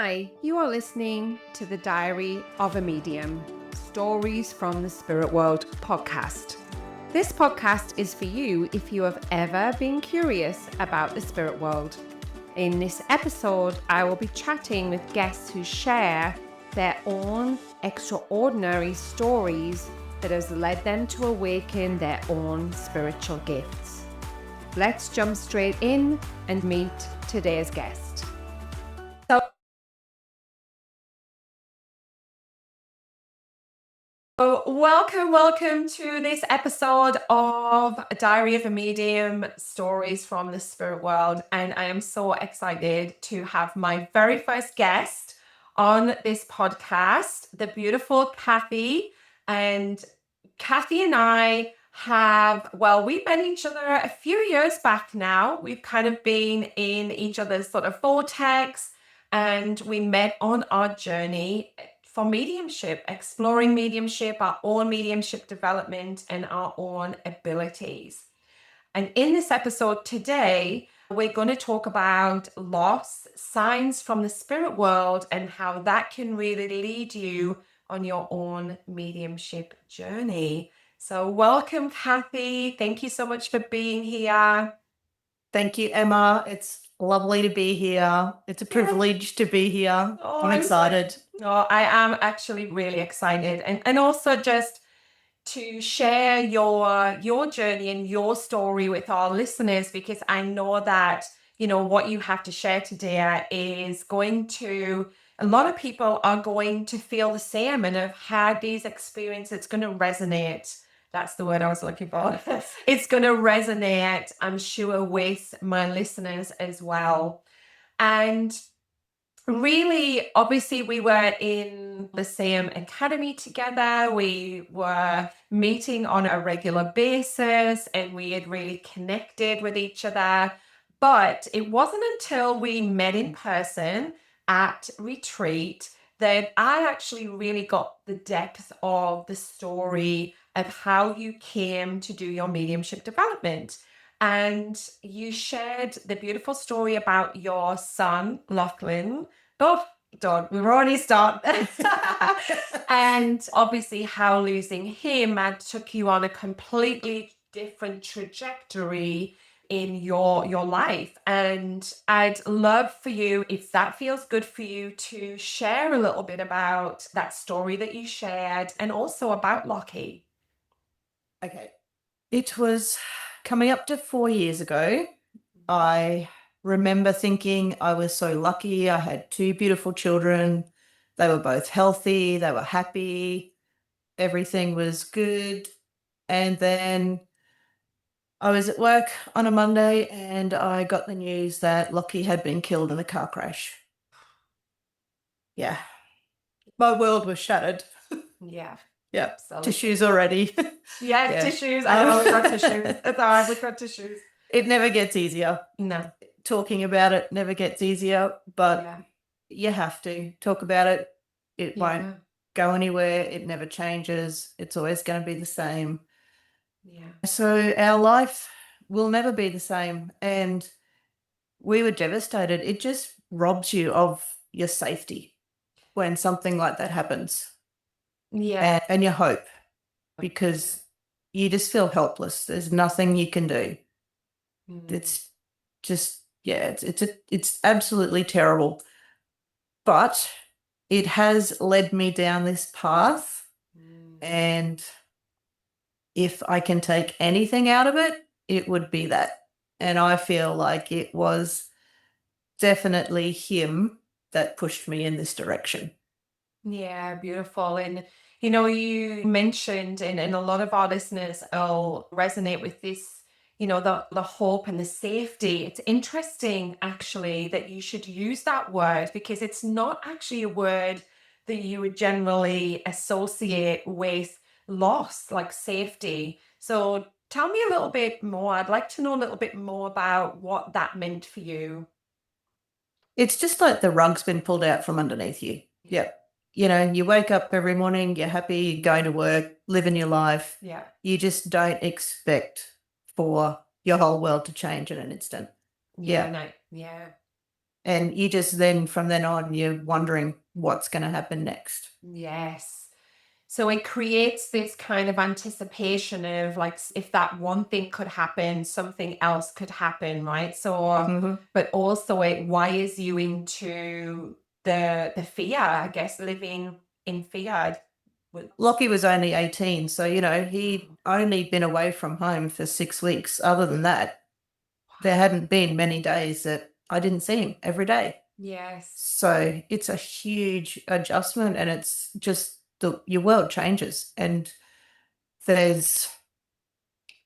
Hi, you are listening to the Diary of a Medium, Stories from the Spirit World podcast. This podcast is for you if you have ever been curious about the spirit world. In this episode, I will be chatting with guests who share their own extraordinary stories that has led them to awaken their own spiritual gifts. Let's jump straight in and meet today's guest. Welcome to this episode of Diary of a Medium, Stories from the Spirit World. And I am so excited to have my very first guest on this podcast, the beautiful Cathy. And Cathy and I we've met each other a few years back now. We've kind of been in each other's sort of vortex, and we met on our journey for mediumship, exploring mediumship, our own mediumship development, and our own abilities. And in this episode today, we're going to talk about loss, signs from the spirit world, and how that can really lead you on your own mediumship journey. So welcome, Cathy. Thank you so much for being here. Thank you, Emma. It's lovely to be here. It's a privilege to be here. I'm excited. I am actually really excited. And also just to share your journey and your story with our listeners, because I know that, what you have to share today is a lot of people are going to feel the same and have had these experiences. It's going to resonate. That's the word I was looking for. It's going to resonate, I'm sure, with my listeners as well. And really, obviously, we were in the same academy together. We were meeting on a regular basis and we had really connected with each other. But it wasn't until we met in person at retreat that I actually really got the depth of the story of how you came to do your mediumship development. And you shared the beautiful story about your son, Lachlan. Oh, God, we've already started. And obviously how losing him had took you on a completely different trajectory in your life. And I'd love for you, if that feels good for you, to share a little bit about that story that you shared and also about Lochey. Okay. It was coming up to 4 years ago. I remember thinking I was so lucky. I had two beautiful children. They were both healthy. They were happy. Everything was good. And then I was at work on a Monday and I got the news that Lochey had been killed in a car crash. Yeah. My world was shattered. Yeah. Yeah. Tissues already. Yeah, tissues. I know we've got tissues. It's all right, we've got tissues. It never gets easier. No. Talking about it never gets easier, but you have to talk about it. It won't go anywhere. It never changes. It's always going to be the same. Yeah. So our life will never be the same. And we were devastated. It just robs you of your safety when something like that happens. Yeah. And your hope, because you just feel helpless. There's nothing you can do. It's just, it's absolutely terrible. But it has led me down this path. And if I can take anything out of it, it would be that. And I feel like it was definitely him that pushed me in this direction. Yeah, beautiful. And, you mentioned, and a lot of our listeners will resonate with this, the hope and the safety. It's interesting, actually, that you should use that word, because it's not actually a word that you would generally associate with loss, like safety. So tell me a little bit more. I'd like to know a little bit more about what that meant for you. It's just like the rug's been pulled out from underneath you. Yeah. You wake up every morning, you're happy, you're going to work, living your life. Yeah. You just don't expect for your whole world to change in an instant. Yeah. And you just then, from then on, you're wondering what's going to happen next. Yes. So it creates this kind of anticipation of like if that one thing could happen, something else could happen, right? So, Mhm. but also it wires you into the fear, I guess, living in fear. Lochey was only 18, so, he'd only been away from home for 6 weeks. Other than that, there hadn't been many days that I didn't see him every day. Yes. So it's a huge adjustment, and it's just your world changes, and there's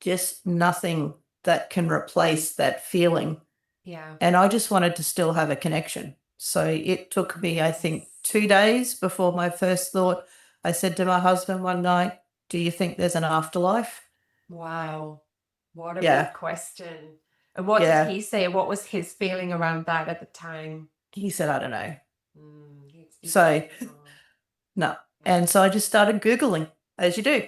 just nothing that can replace that feeling. Yeah. And I just wanted to still have a connection. So it took me, I think, 2 days before my first thought. I said to my husband one night, "Do you think there's an afterlife?" Wow. What a Yeah. big question. And what did Yeah. he say? What was his feeling around that at the time? He said, "I don't know." He's So, no. And so I just started Googling, as you do.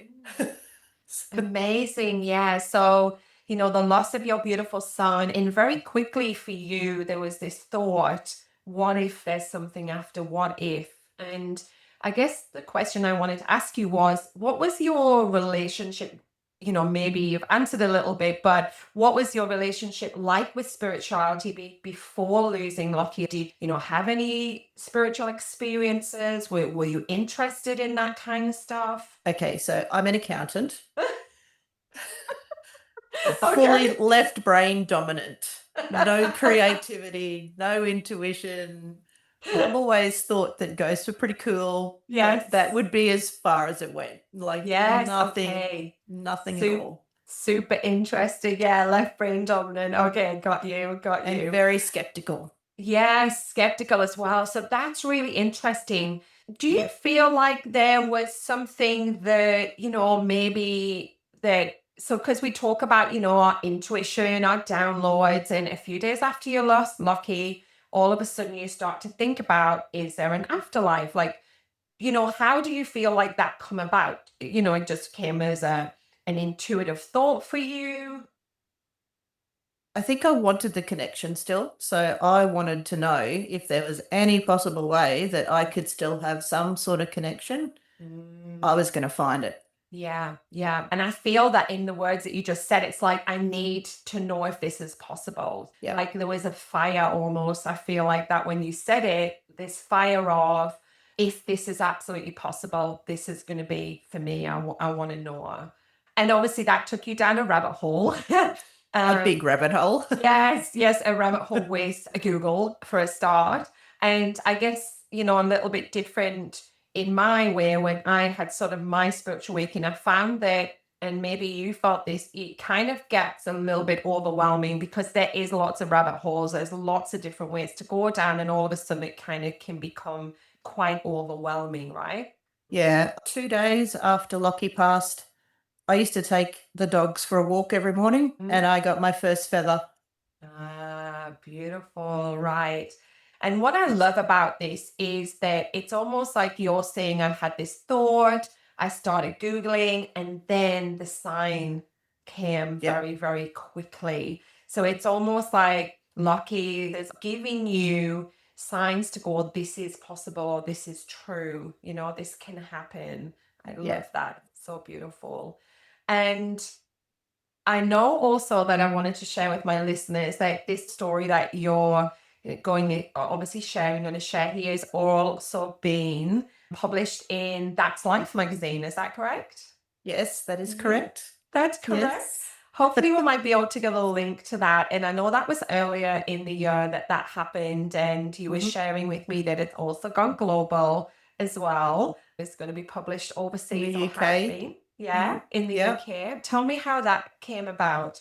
amazing. Yeah. So, the loss of your beautiful son, and very quickly for you, there was this thought, what if there's something after what if? And I guess the question I wanted to ask you was, what was your relationship? Maybe you've answered a little bit, but what was your relationship like with spirituality before losing Lochey? Did you have any spiritual experiences? Were you interested in that kind of stuff? Okay, so I'm an accountant. Okay. Fully left brain dominant. No creativity, no intuition. I've always thought that ghosts were pretty cool. Yes. But that would be as far as it went. Like Yes. nothing, Okay. nothing at all. Super interesting. Yeah. Left brain dominant. Okay. Got you. Got And you. very skeptical. Yes. Skeptical as well. So that's really interesting. Do you feel like there was something that, maybe that, so because we talk about, our intuition, our downloads, and a few days after you lost Lucky, all of a sudden you start to think about, is there an afterlife? Like, how do you feel like that come about? It just came as an intuitive thought for you. I think I wanted the connection still. So I wanted to know if there was any possible way that I could still have some sort of connection. I was going to find it. Yeah, yeah. And I feel that in the words that you just said, it's like, I need to know if this is possible. Yeah. Like there was a fire almost. I feel like that when you said it, this fire of, if this is absolutely possible, this is going to be for me. I want to know. And obviously that took you down a rabbit hole. A big rabbit hole. Yes, a rabbit hole with Google for a start. And I guess, a little bit different in my way when I had sort of my spiritual awakening. I found that, and maybe you felt this, it kind of gets a little bit overwhelming because there is lots of rabbit holes. There's lots of different ways to go down, and all of a sudden it kind of can become quite overwhelming, right? Yeah. 2 days after Lockie passed, I used to take the dogs for a walk every morning, and I got my first feather. Ah, beautiful. Right. And what I love about this is that it's almost like you're saying, I've had this thought, I started Googling, and then the sign came Yep. very, very quickly. So it's almost like Lucky is giving you signs to go, this is possible, this is true, this can happen. I love that. So beautiful. And I know also that I wanted to share with my listeners that this story that you're going obviously sharing, going to share here is also being published in That's Life magazine. Is that correct? Yes, that is correct. That's correct. Yes. Hopefully we might be able to get a link to that. And I know that was earlier in the year that happened. And you were sharing with me that it's also gone global as well. It's going to be published overseas. In the Or has UK. been. Yeah, in the Yeah. UK. Tell me how that came about.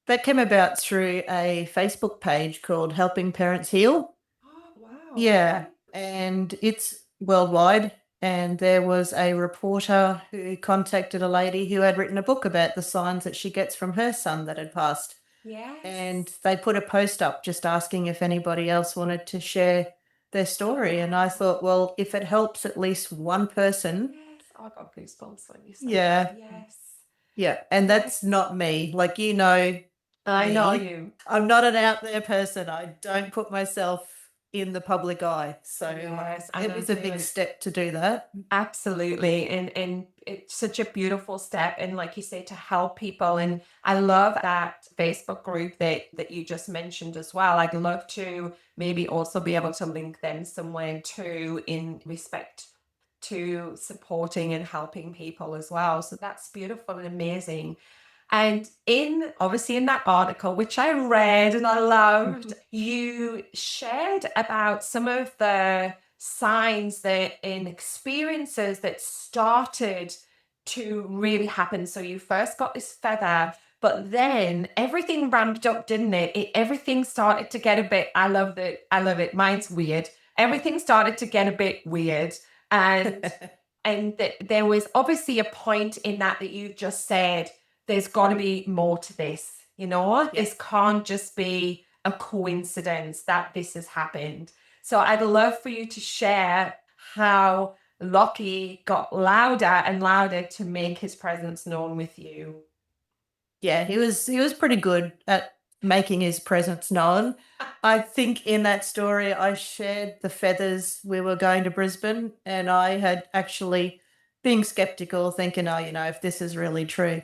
That came about through a Facebook page called Helping Parents Heal. Oh, wow. Yeah. And it's worldwide. And there was a reporter who contacted a lady who had written a book about the signs that she gets from her son that had passed. Yes. And they put a post up just asking if anybody else wanted to share their story. And I thought, well, if it helps at least one person. Yes. Oh, I got goosebumps when you said Yeah. that. Yes. Yeah. And that's not me. Like, I know me. you. I'm not an out there person. I don't put myself in the public eye. So Yes, and it I was a do. big step to do that. Absolutely. And it's such a beautiful step. And like you say, to help people. And I love that Facebook group that you just mentioned as well. I'd love to maybe also be able to link them somewhere too in respect to supporting and helping people as well. So that's beautiful and amazing. And in obviously in that article, which I read and I loved, you shared about some of the signs that and experiences that started to really happen. So you first got this feather, but then everything ramped up, didn't it? Everything started to get a bit, I love it. I love it. Mine's weird. Everything started to get a bit weird. And and that there was obviously a point in that you just said, there's got to be more to this, this can't just be a coincidence that this has happened. So I'd love for you to share how Lochey got louder and louder to make his presence known with you. Yeah, he was pretty good at making his presence known. I think in that story I shared the feathers. We were going to Brisbane and I had actually being skeptical, thinking, oh, if this is really true,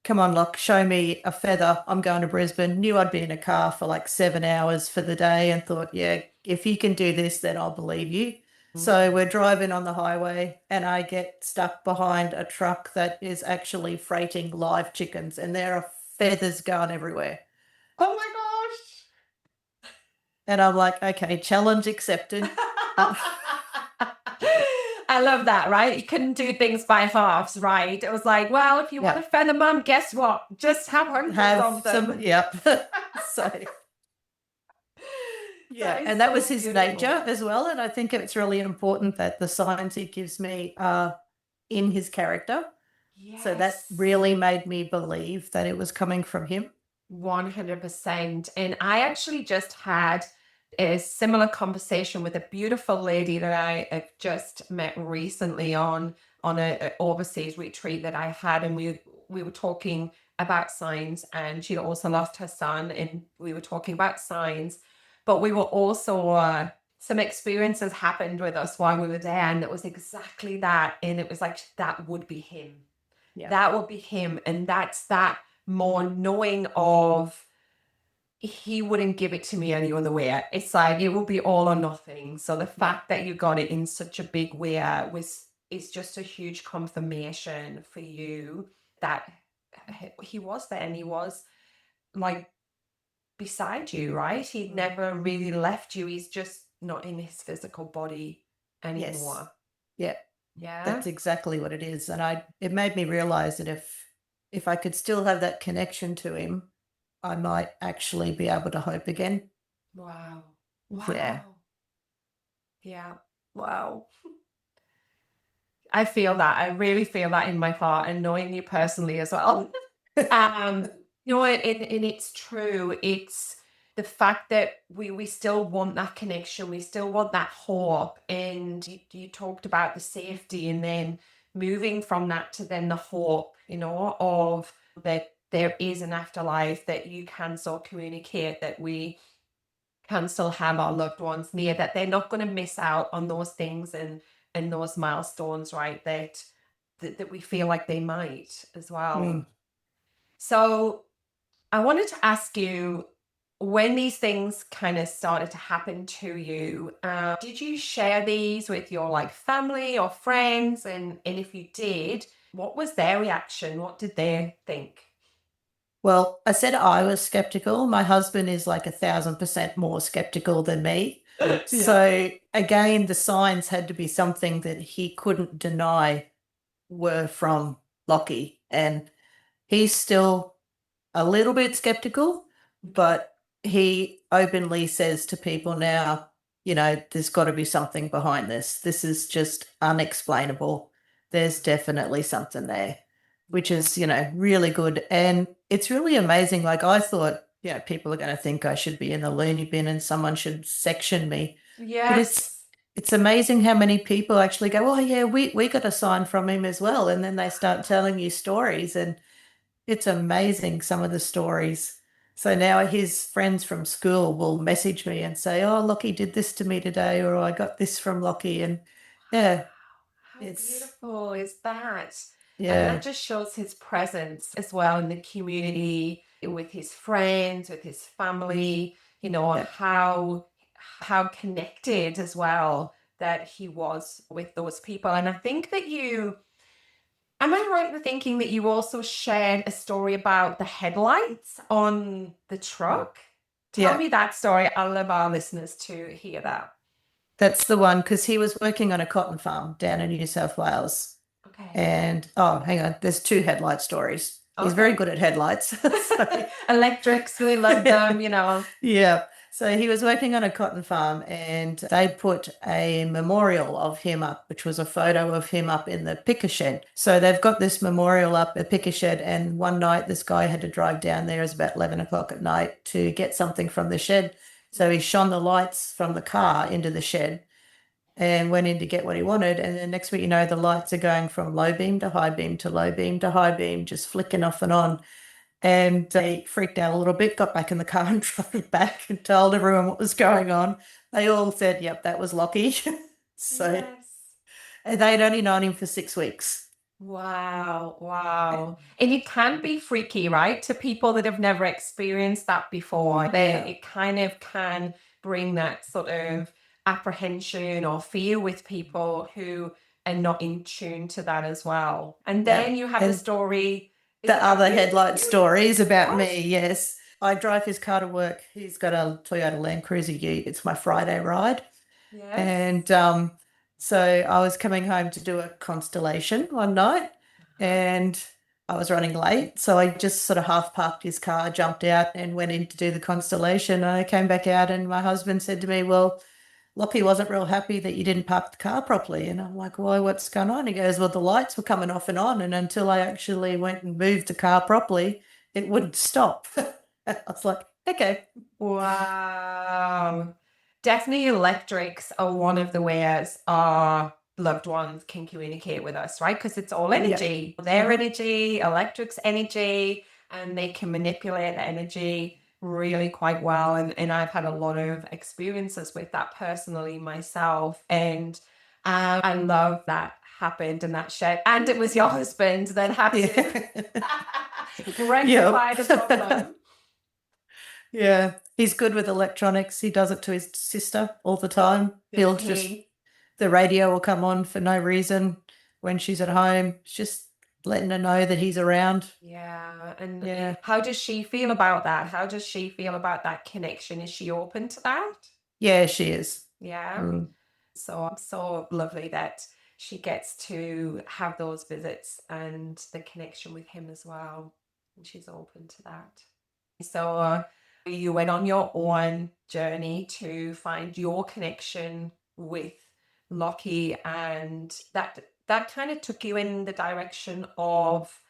come on, look, show me a feather. I'm going to Brisbane. Knew I'd be in a car for like 7 hours for the day and thought, yeah, if you can do this, then I'll believe you. So we're driving on the highway and I get stuck behind a truck that is actually freighting live chickens and there are feathers going everywhere. Oh my gosh. And I'm like, okay, challenge accepted. I love that, right? You couldn't do things by halves, right? It was like, well, if you want to feather mum, guess what? Just have hundreds of them. Yep. So yeah, and that was his nature as well. And I think it's really important that the signs he gives me are in his character. So that really made me believe that it was coming from him. 100%. And I actually just had a similar conversation with a beautiful lady that I have just met recently on a overseas retreat that I had, and we were talking about signs, and she'd also lost her son, and we were talking about signs, but we were also some experiences happened with us while we were there, and it was exactly that, and it was like that would be him. Yeah. That would be him, and that's that more knowing of he wouldn't give it to me any other way. It's like it will be all or nothing. So the fact that you got it in such a big way is just a huge confirmation for you that he was there and he was like beside you, right? He'd never really left you. He's just not in his physical body anymore. Yes. Yeah. That's exactly what it is. And it made me realize that if I could still have that connection to him, I might actually be able to hope again. Wow. Wow. Yeah. Yeah. Wow. I feel that. I really feel that in my heart, and knowing you personally as well. um, and it's true. It's the fact that we still want that connection. We still want that hope. And you talked about the safety, and then moving from that to then the hope, of that there is an afterlife, that you can still communicate, that we can still have our loved ones near, that they're not going to miss out on those things and those milestones, right? That we feel like they might as well. So I wanted to ask you, when these things kind of started to happen to you, did you share these with your family or friends? And if you did, what was their reaction? What did they think? Well, I said I was skeptical. My husband is like 1,000% more skeptical than me. Yeah. So again, the signs had to be something that he couldn't deny were from Lochey. And he's still a little bit skeptical, but he openly says to people now, there's got to be something behind this. This is just unexplainable. There's definitely something there, which is, really good. And it's really amazing. Like I thought, people are going to think I should be in the loony bin and someone should section me. Yes. But it's amazing how many people actually go, oh yeah, we got a sign from him as well. And then they start telling you stories, and it's amazing some of the stories. So now his friends from school will message me and say, "Oh, Lochey did this to me today," or "I got this from Lochey," and yeah, How it's beautiful is that? And that yeah, just shows his presence as well in the community, with his friends, with his family, yeah. how connected as well that he was with those people. And I think that am I right in thinking that you also shared a story about the headlights on the truck? Tell Yeah. me that story. I love our listeners to hear that. That's the one because he was working on a cotton farm down in New South Wales. Okay. And oh, hang on, there's two headlight stories. He's very Okay. good at headlights. So, Electrics, we love them. yeah. So he was working on a cotton farm and they put a memorial of him up, which was a photo of him up in the picker shed. So they've got this memorial up, a picker shed. And one night this guy had to drive down there. It was about 11 o'clock at night to get something from the shed. So he shone the lights from the car into the shed and went in to get what he wanted. And then next week, the lights are going from low beam to high beam to low beam to high beam, just flicking off and on. And they freaked out a little bit, got back in the car and drove back and told everyone what was going on. They all said, yep, that was Lochey. So Yes. and they'd only known him for 6 weeks. Wow, wow. And it can be freaky, right? To people that have never experienced that before. Yeah. It kind of can bring that sort of apprehension or fear with people who are not in tune to that as well. And Yeah. then you have the And story. Is it the about other you? headlight story is about What? me, yes. I drive his car to work. He's got a Toyota Land Cruiser Ute. It's my Friday ride. Yes. And so I was coming home to do a constellation one night Uh-huh. and I was running late. So I just sort of half parked his car, jumped out and went in to do the constellation. I came back out and my husband said to me, "Well, Lochey wasn't real happy that you didn't park the car properly." And I'm like, "Why, what's going on?" He goes, "Well, the lights were coming off and on. And until I actually went and moved the car properly, it wouldn't stop." I was like, "Okay." Wow. Definitely electrics are one of the ways our loved ones can communicate with us, right? Because it's all Yeah. energy. Their Mhm. energy, electric's energy, and they can manipulate the energy really quite well. And I've had a lot of experiences with that personally myself. And I love that happened in that shed. And it was your husband that had to Yeah. Yeah. rectify the problem. Yeah. He's good with electronics. He does it to his sister all the time. He'll just, He the radio will come on for no reason when she's at home. It's just letting her know that he's around. Yeah. And Yeah. how does she feel about that? How does she feel about that connection? Is she open to that? Yeah, she is. Yeah. Mm. So lovely that she gets to have those visits and the connection with him as well. And she's open to that. So you went on your own journey to find your connection with Lochey, and that kind of took you in the direction of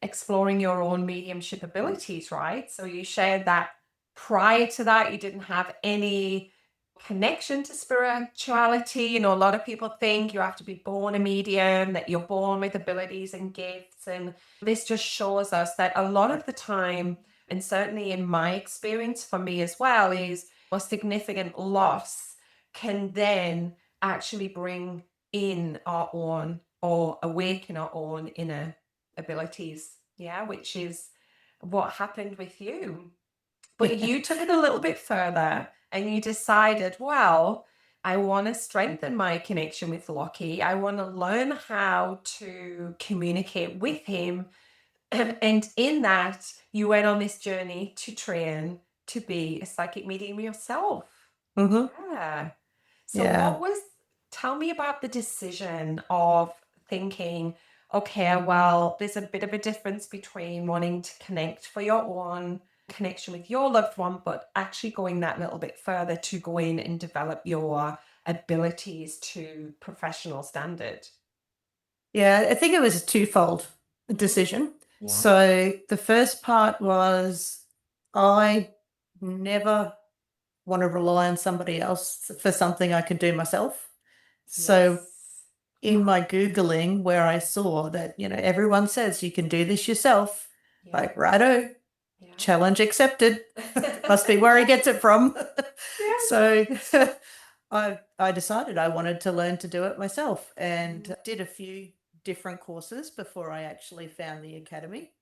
exploring your own mediumship abilities, right? So you shared that prior to that, you didn't have any connection to spirituality. A lot of people think you have to be born a medium, that you're born with abilities and gifts. And this just shows us that a lot of the time, and certainly in my experience for me as well, is a significant loss can then actually bring in our own or awaken our own inner abilities. Yeah, which is what happened with you. But Yeah. you took it a little bit further and you decided, well, I want to strengthen my connection with Lochey. I want to learn how to communicate with him. And in that, you went on this journey to train to be a psychic medium yourself. Hmm. Yeah. So Yeah. tell me about the decision of thinking, okay, well, there's a bit of a difference between wanting to connect for your own connection with your loved one, but actually going that little bit further to go in and develop your abilities to professional standard. Yeah. I think it was a twofold Mhm. decision. Yeah. So the first part was I never want to rely on somebody else for something I can do myself. So Yes. in my Googling, where I saw that, everyone says you can do this yourself, Yeah. like, righto. challenge accepted. Must be where he gets it from. So I decided I wanted to learn to do it myself, and did a few different courses before I actually found the academy.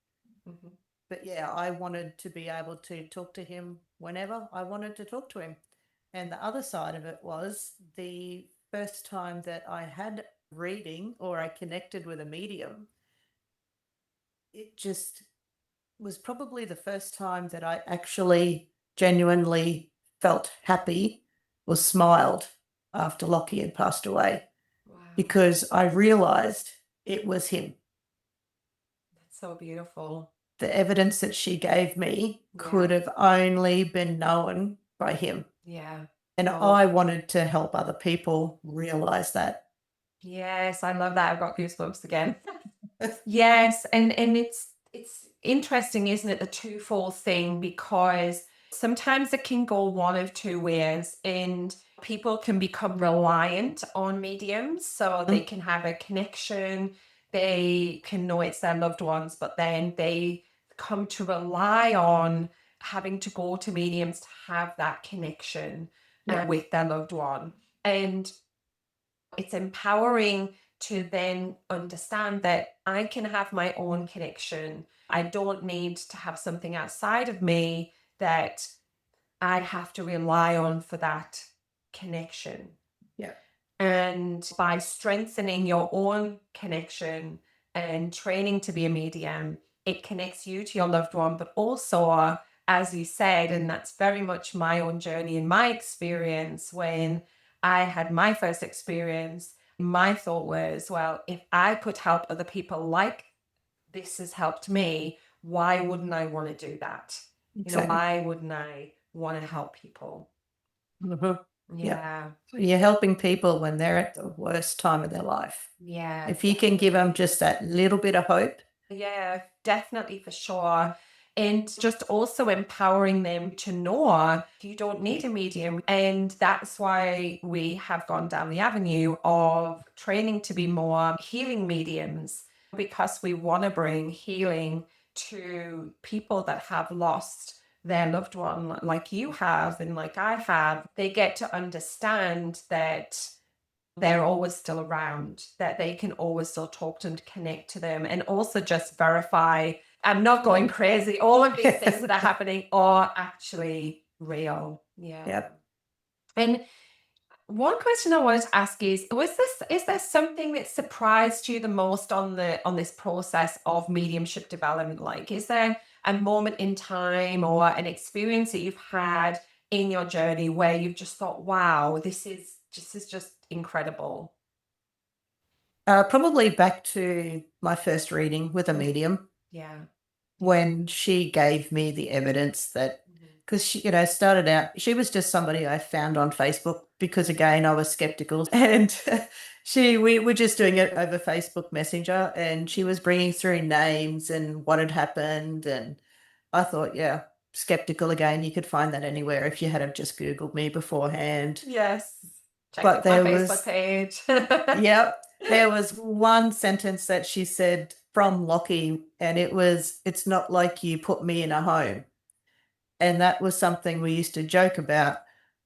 But yeah, I wanted to be able to talk to him whenever I wanted to talk to him. And the other side of it was the first time that I had reading or I connected with a medium, it just was probably the first time that I actually genuinely felt happy or smiled after Lochey had passed away, because I realized it was him. That's so beautiful. The evidence that she gave me could have only been known by him. Yeah. And Oh. I wanted to help other people realize that. Yes, I love that. I've got goosebumps again. Yes, and it's interesting, isn't it, the twofold thing, because sometimes it can go one of two ways, and people can become reliant on mediums, so they can have a connection, they can know it's their loved ones, but then they come to rely on having to go to mediums to have that connection with their loved one. And it's empowering to then understand that I can have my own connection. I don't need to have something outside of me that I have to rely on for that connection. Yeah. And by strengthening your own connection and training to be a medium, it connects you to your loved one, but also, as you said, and that's very much my own journey and my experience, when I had my first experience, my thought was, well, if I could help other people like this has helped me, why wouldn't I want to do that? Exactly. Why wouldn't I want to help people? Yeah. So you're helping people when they're at the worst time of their life. Yeah. If you can give them just that little bit of hope. Yeah, definitely, for sure. And just also empowering them to know you don't need a medium. And that's why we have gone down the avenue of training to be more healing mediums, because we want to bring healing to people that have lost their loved one, like you have and like I have. They get to understand that they're always still around, that they can always still talk to and connect to them, and also just verify I'm not going crazy. All of these things that are happening are actually real. Yeah. Yep. And one question I wanted to ask is there something that surprised you the most on this process of mediumship development? Like, is there a moment in time or an experience that you've had in your journey where you've just thought, wow, this is just incredible? Probably back to my first reading with a medium. Yeah. When she gave me the evidence that, because she, started out, she was just somebody I found on Facebook because, again, I was skeptical, and we were just doing it over Facebook Messenger, and she was bringing through names and what had happened, and I thought, yeah, skeptical again. You could find that anywhere if you had have just Googled me beforehand. Yes. Check But out my there Facebook was, page. yep, there was one sentence that she said from Lochey, and it's not like you put me in a home. And that was something we used to joke about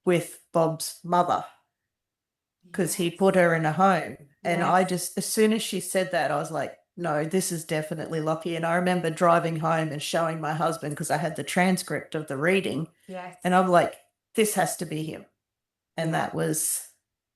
with Bob's mother, because he put her in a home. And I just, as soon as she said that, I was like, no, this is definitely Lochey. And I remember driving home and showing my husband, because I had the transcript of the reading. Yes. And I'm like, this has to be him. And Yeah.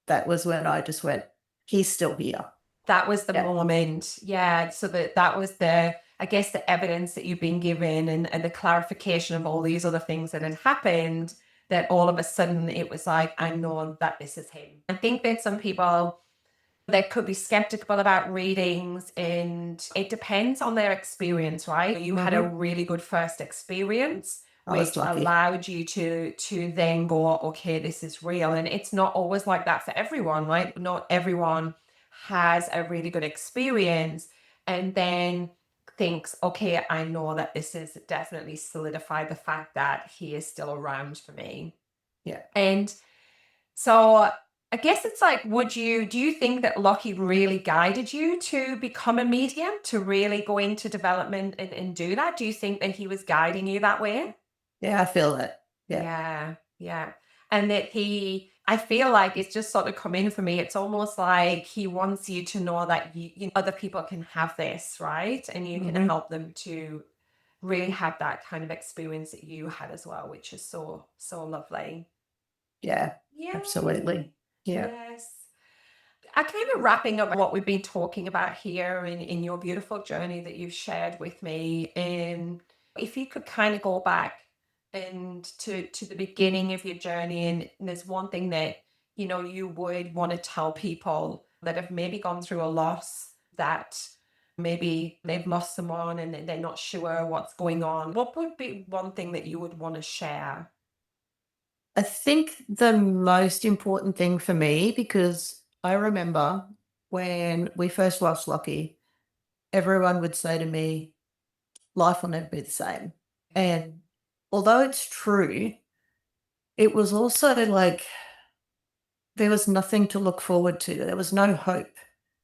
that was when I just went, he's still here. That was the Yeah. moment. Yeah. So that was I guess, the evidence that you've been given, and the clarification of all these other things that had happened, that all of a sudden it was like, I know that this is him. I think that some people that could be skeptical about readings, and it depends on their experience, right? You had a really good first experience, which allowed you to then go, okay, this is real. And it's not always like that for everyone, right? Not everyone has a really good experience and then thinks, okay, I know that this is definitely solidified the fact that he is still around for me. Yeah. And so I guess it's like, do you think that Lochey really guided you to become a medium, to really go into development and do that? Do you think that he was guiding you that way? Yeah, I feel that. Yeah. Yeah, yeah. And that I feel like it's just sort of come in for me. It's almost like he wants you to know that other people can have this, right? And you can Hmm. help them to really have that kind of experience that you had as well, which is so, so lovely. Yeah, Yay. absolutely. Yeah. Yes. I kind of wrapping up what we've been talking about here in your beautiful journey that you've shared with me. And if you could kind of go back and to the beginning of your journey, and there's one thing that you would want to tell people that have maybe gone through a loss, that maybe they've lost someone and they're not sure what's going on, what would be one thing that you would want to share? I think the most important thing for me, because I remember when we first lost Lockie, everyone would say to me, life will never be the same. And although it's true, it was also like there was nothing to look forward to. There was no hope.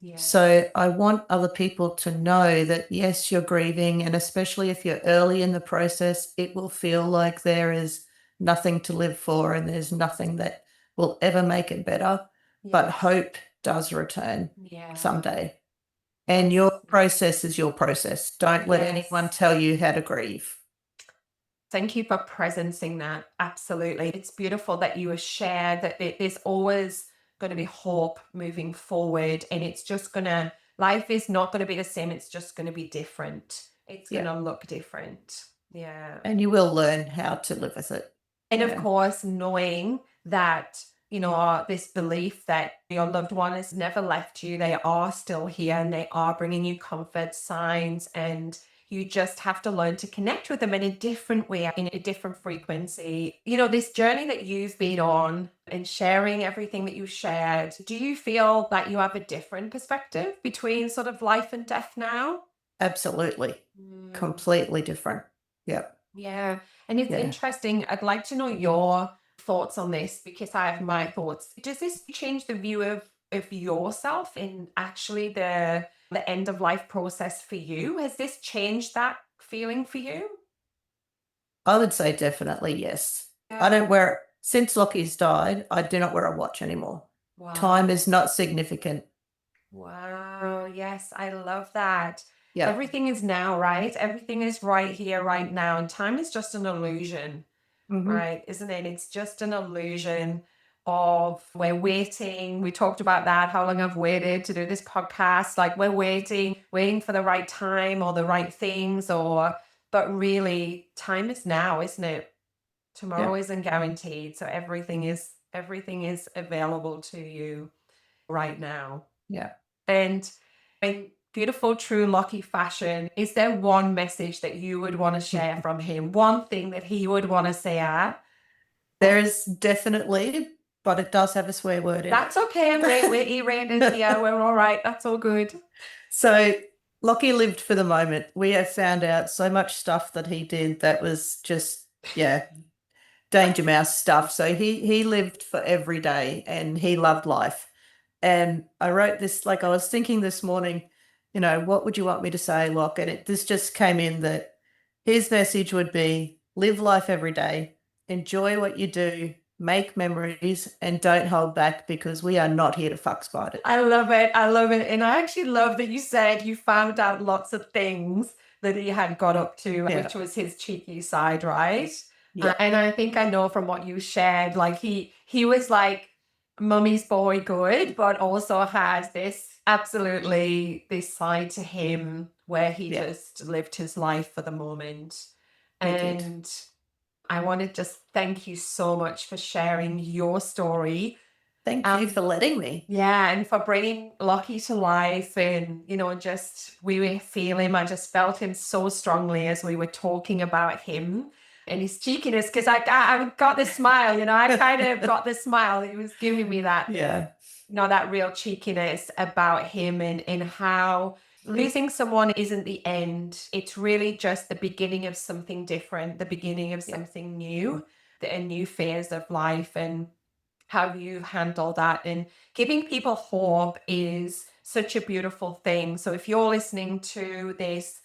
Yeah. So I want other people to know that, yes, you're grieving. And especially if you're early in the process, it will feel like there is nothing to live for and there's nothing that will ever make it better. But Yeah. hope does return Yeah. someday. And your process is your process. Don't let anyone Yes. tell you how to grieve. Thank you for presencing that. Absolutely. It's beautiful that you have shared that there's always going to be hope moving forward. And life is not going to be the same. It's just going to be different. It's going Yeah. to look different. Yeah. And you will learn how to live with it. And of Yeah. course, knowing that, this belief that your loved one has never left you, they are still here and they are bringing you comfort, signs, and you just have to learn to connect with them in a different way, in a different frequency. This journey that you've been on and sharing everything that you've shared, do you feel that you have a different perspective between sort of life and death now? Absolutely. Mm. Completely different. Yep. Yeah. And it's Yeah. interesting. I'd like to know your thoughts on this because I have my thoughts. Does this change the view of yourself in actually the end of life process for you? Has this changed that feeling for you? I would say definitely yes. I Yeah. don't wear, since Lockie's died, I do not wear a watch anymore. Time Wow. is not significant. Wow. Yes, I love that. Yep. Everything is now, right? Everything is right here, right now. And time is just an illusion. Hmm. Right, isn't it? It's just an illusion of we're waiting. We talked about that, how long I've waited to do this podcast. Like we're waiting for the right time or the right things, but really time is now, isn't it? Tomorrow Yep. isn't guaranteed. So everything is available to you right now. Yeah. And in beautiful, true Lockie fashion, is there one message that you would want to share from him? One thing that he would want to say out? There is definitely, but it does have a swear word in That's okay. We're E-rated here. it. We're all right. That's all good. So Lockie lived for the moment. We have found out so much stuff that he did that was just, yeah, danger mouse stuff. So he lived for every day and he loved life. And I wrote this, like I was thinking this morning, what would you want me to say, Locke? And this just came in that his message would be live life every day, enjoy what you do, make memories, and don't hold back because we are not here to fuck spiders. I love it. I love it. And I actually love that you said you found out lots of things that he had got up to, Yeah. which was his cheeky side, right? Yeah. And I think I know from what you shared, like he was like mummy's boy good, but also has this side to him where he Yeah. just lived his life for the moment. He did. And I want to just thank you so much for sharing your story. Thank you for letting me. Yeah, and for bringing Lochey to life, and just we were feel him. I just felt him so strongly as we were talking about him and his cheekiness. Because I got this smile, I kind of got this smile. He was giving me that, Yeah. that real cheekiness about him and how losing someone isn't the end. It's really just the beginning of something different, the beginning of Yeah. something new, a new phase of life. And how you handle that. And giving people hope is such a beautiful thing. So if you're listening to this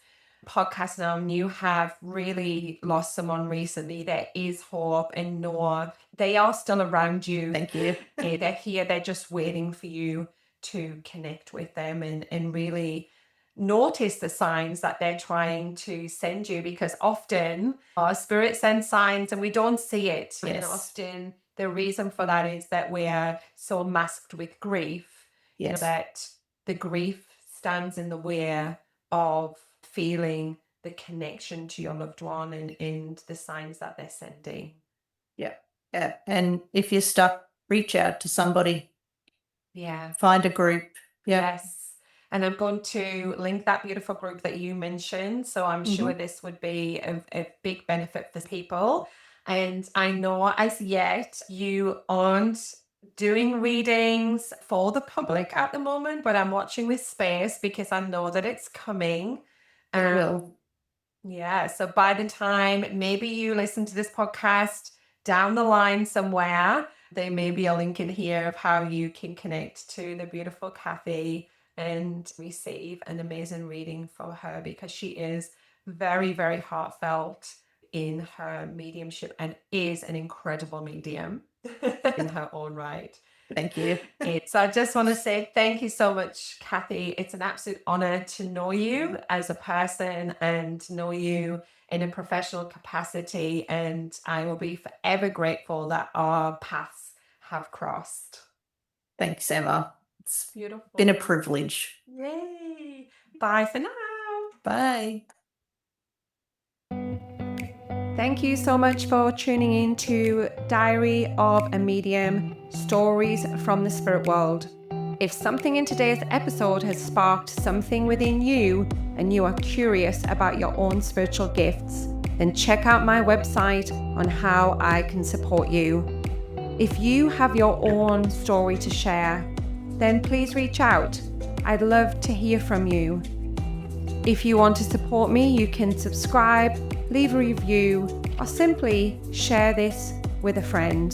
podcast now and you have really lost someone recently, there is hope, and know they are still around you. Thank you. They're here, they're just waiting for you to connect with them and really notice the signs that they're trying to send you, because often our spirit sends signs and we don't see it. Yes. And often the reason for that is that we're so masked with grief, Yes. that the grief stands in the way of feeling the connection to your loved one and the signs that they're sending. Yeah. Yeah. And if you're stuck, reach out to somebody. Yeah. Find a group. Yeah. Yes. And I'm going to link that beautiful group that you mentioned. So I'm sure this would be a big benefit for people. And I know as yet you aren't doing readings for the public at the moment, but I'm watching with space because I know that it's coming. It will. Yeah. So by the time maybe you listen to this podcast down the line somewhere, there may be a link in here of how you can connect to the beautiful Cathy and receive an amazing reading from her, because she is very, very heartfelt in her mediumship and is an incredible medium in her own right. Thank you. So I just want to say thank you so much, Cathy. It's an absolute honor to know you as a person and know you in a professional capacity. And I will be forever grateful that our paths have crossed. Thanks, Emma. It's beautiful. Been a privilege. Yay. Bye for now. Bye. Thank you so much for tuning in to Diary of a Medium, Stories from the Spirit World. If something in today's episode has sparked something within you and you are curious about your own spiritual gifts, then check out my website on how I can support you. If you have your own story to share, then please reach out. I'd love to hear from you. If you want to support me, you can subscribe, leave a review, or simply share this with a friend.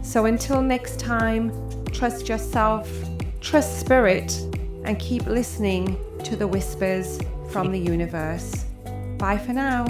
So until next time, trust yourself, trust spirit, and keep listening to the whispers from the universe. Bye for now.